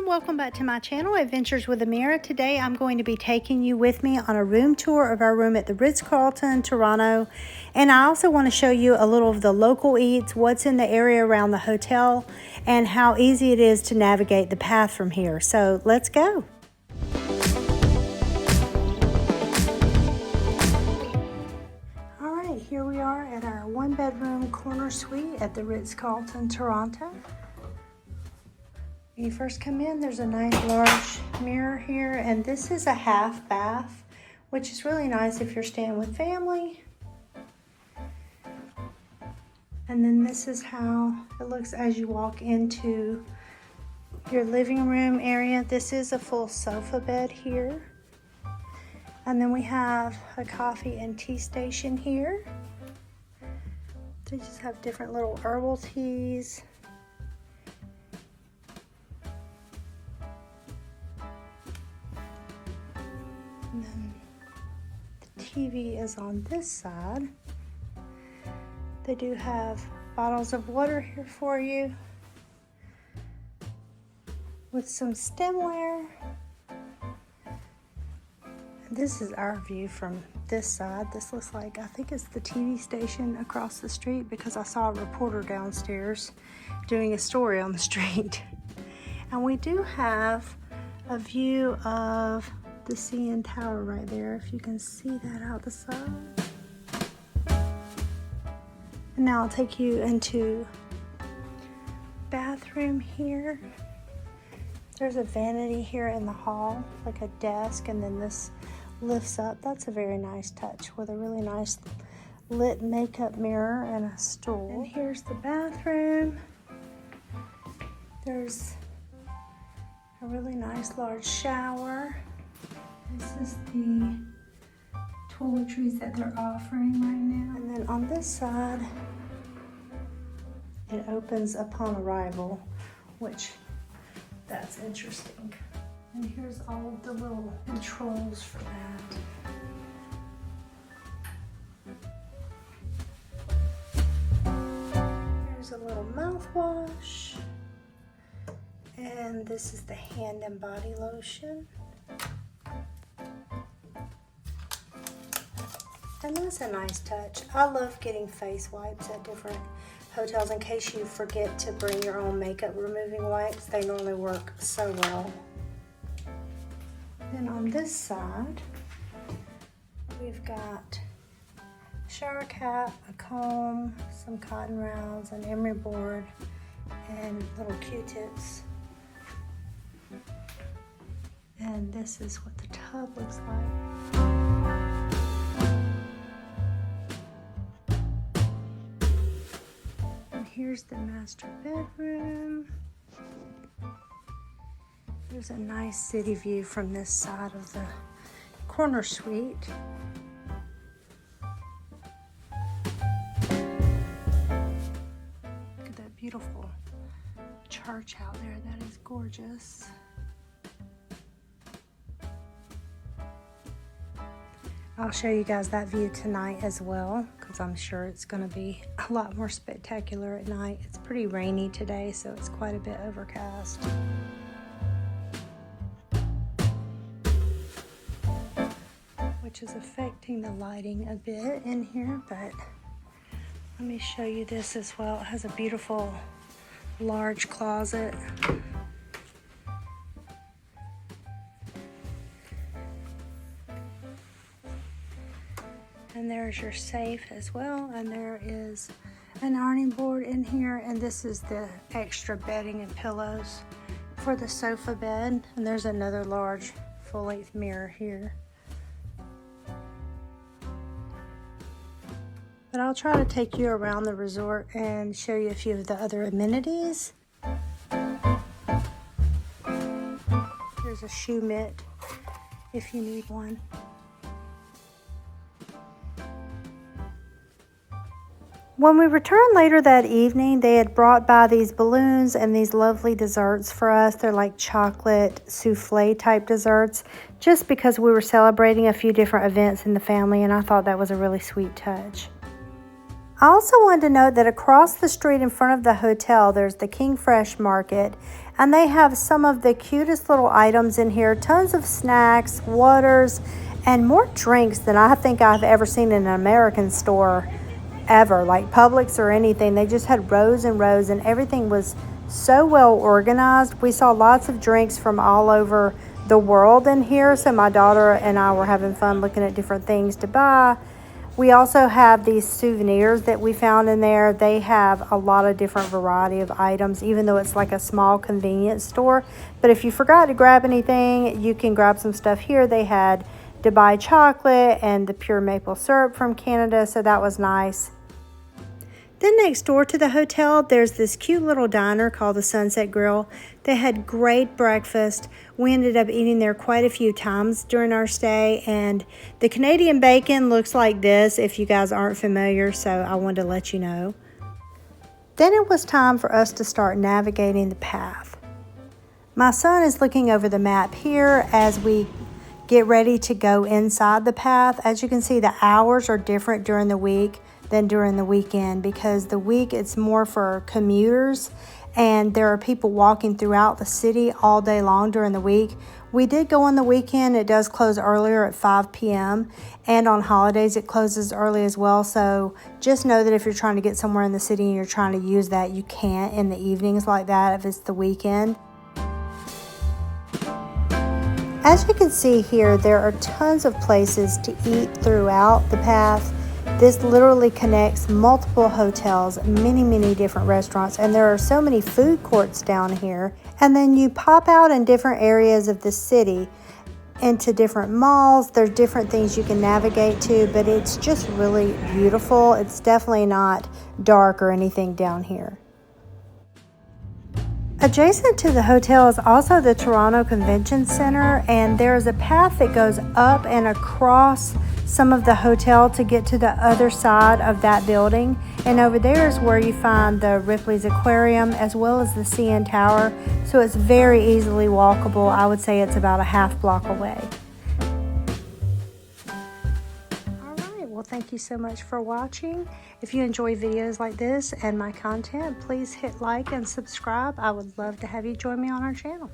everyone, welcome back to my channel, Adventures with Amirah. Today I'm going to be taking you with me on a room tour of our room at the Ritz-Carlton, Toronto. And I also want to show you a little of the local eats, what's in the area around the hotel, and how easy it is to navigate the path from here. So let's go. Alright, here we are at our one-bedroom corner suite at the Ritz-Carlton, Toronto. When you first come in, there's a nice large mirror here, and this is a half bath, which is really nice if you're staying with family. And then this is how it looks as you walk into your living room area. This is a full sofa bed here. And then we have a coffee and tea station here. They just have different little herbal teas. And then the TV is on this side. They do have bottles of water here for you with some stemware. And this is our view from this side. This looks like, I think it's the TV station across the street because I saw a reporter downstairs doing a story on the street. And we do have a view of the CN Tower right there, if you can see that out the side. And now I'll take you into bathroom here. There's a vanity here in the hall, like a desk, and then this lifts up. That's a very nice touch with a really nice lit makeup mirror and a stool. And here's the bathroom. There's a really nice large shower. This is the toiletries that they're offering right now. And then on this side, it opens upon arrival, which that's interesting. And here's all of the little controls for that. Here's a little mouthwash. And this is the hand and body lotion. And that's a nice touch. I love getting face wipes at different hotels in case you forget to bring your own makeup removing wipes. They normally work so well. Then on this side, we've got a shower cap, a comb, some cotton rounds, an emery board, and little Q-tips. And this is what the tub looks like. Here's the master bedroom. There's a nice city view from this side of the corner suite. Look at that beautiful church out there. That is gorgeous. I'll show you guys that view tonight as well, because I'm sure it's going to be a lot more spectacular at night. It's pretty rainy today, so it's quite a bit overcast. Which is affecting the lighting a bit in here, but let me show you this as well. It has a beautiful large closet. And there's your safe as well, and there is an ironing board in here, and this is the extra bedding and pillows for the sofa bed, and there's another large full-length mirror here. But I'll try to take you around the resort and show you a few of the other amenities. There's a shoe mitt if you need one. When we returned later that evening, they had brought by these balloons and these lovely desserts for us. They're like chocolate souffle type desserts, just because we were celebrating a few different events in the family, and I thought that was a really sweet touch. I also wanted to note that across the street in front of the hotel, there's the King Fresh Market, And they have some of the cutest little items in here. Tons of snacks, waters, and more drinks than I think I've ever seen in an American store ever, like Publix or anything. They just had rows and rows, and everything was so well organized. We saw lots of drinks from all over the world in here, so my daughter and I were having fun looking at different things to buy. We also have these souvenirs that we found in there. They have a lot of different variety of items, even though it's like a small convenience store. But if you forgot to grab anything, you can grab some stuff here. They had Dubai chocolate and the pure maple syrup from Canada, so that was nice. Then next door to the hotel, there's this cute little diner called the Sunset Grill. They had great breakfast. We ended up eating there quite a few times during our stay, and the Canadian bacon looks like this if you guys aren't familiar, so I wanted to let you know. Then it was time for us to start navigating the path. My son is looking over the map here as we get ready to go inside the path. As you can see, the hours are different during the week than during the weekend, because the week it's more for commuters and there are people walking throughout the city all day long during the week. We did go on the weekend. It does close earlier at 5 p.m. and on holidays it closes early as well, so just know that if you're trying to get somewhere in the city and you're trying to use that, you can't in the evenings like that if it's the weekend. As you can see here, there are tons of places to eat throughout the path. This literally connects multiple hotels, many different restaurants, and there are so many food courts down here. And then you pop out in different areas of the city into different malls. There's different things you can navigate to, but it's just really beautiful. It's definitely not dark or anything down here. Adjacent to the hotel is also the Toronto Convention Center, and there is a path that goes up and across some of the hotel to get to the other side of that building. And over there is where you find the Ripley's Aquarium as well as the CN Tower. So it's very easily walkable. I would say it's about a half block away. Well, thank you so much for watching. If you enjoy videos like this and my content, please hit like and subscribe. I would love to have you join me on our channel.